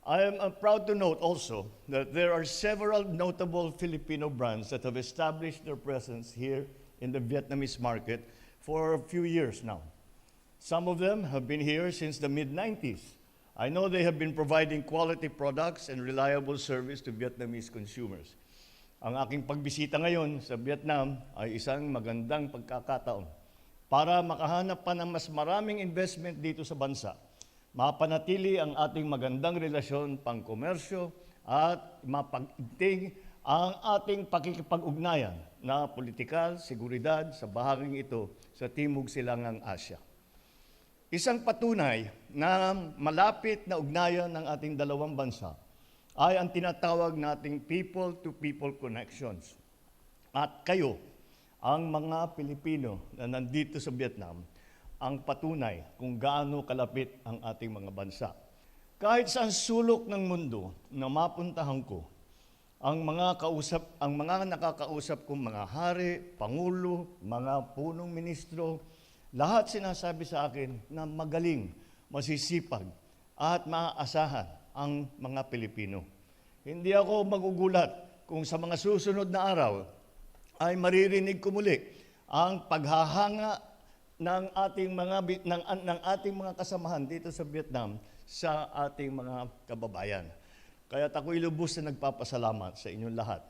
I am proud to note also that there are several notable Filipino brands that have established their presence here in the Vietnamese market for a few years now. Some of them have been here since the mid-90s. I know they have been providing quality products and reliable service to Vietnamese consumers. Ang aking pagbisita ngayon sa Vietnam ay isang magandang pagkakataon para makahanap pa ng mas maraming investment dito sa bansa, mapanatili ang ating magandang relasyon pangkomersyo at mapagigting ang ating pakikipag-ugnayan na politikal, seguridad sa bahaging ito sa Timog Silangang Asya. Isang patunay na malapit na ugnayan ng ating dalawang bansa ay ang tinatawag nating people-to-people connections. At kayo, ang mga Pilipino na nandito sa Vietnam, ang patunay kung gaano kalapit ang ating mga bansa. Kahit saan sulok ng mundo na mapuntahan ko, ang mga nakakausap kong mga hari, pangulo, mga punong ministro, lahat sinasabi sa akin na magaling, masisipag at maaasahan ang mga Pilipino. Hindi ako magugulat kung sa mga susunod na araw ay maririnig ko muli ang paghahanga ng ating mga kasamahan dito sa Vietnam sa ating mga kababayan. Kaya ako'y lubos na nagpapasalamat sa inyong lahat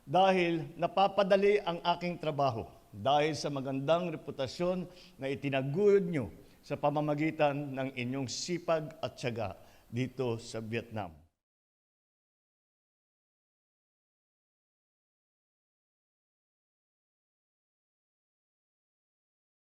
dahil napapadali ang aking trabaho dahil sa magandang reputasyon na itinaguyod nyo sa pamamagitan ng inyong sipag at tiyaga dito sa Vietnam.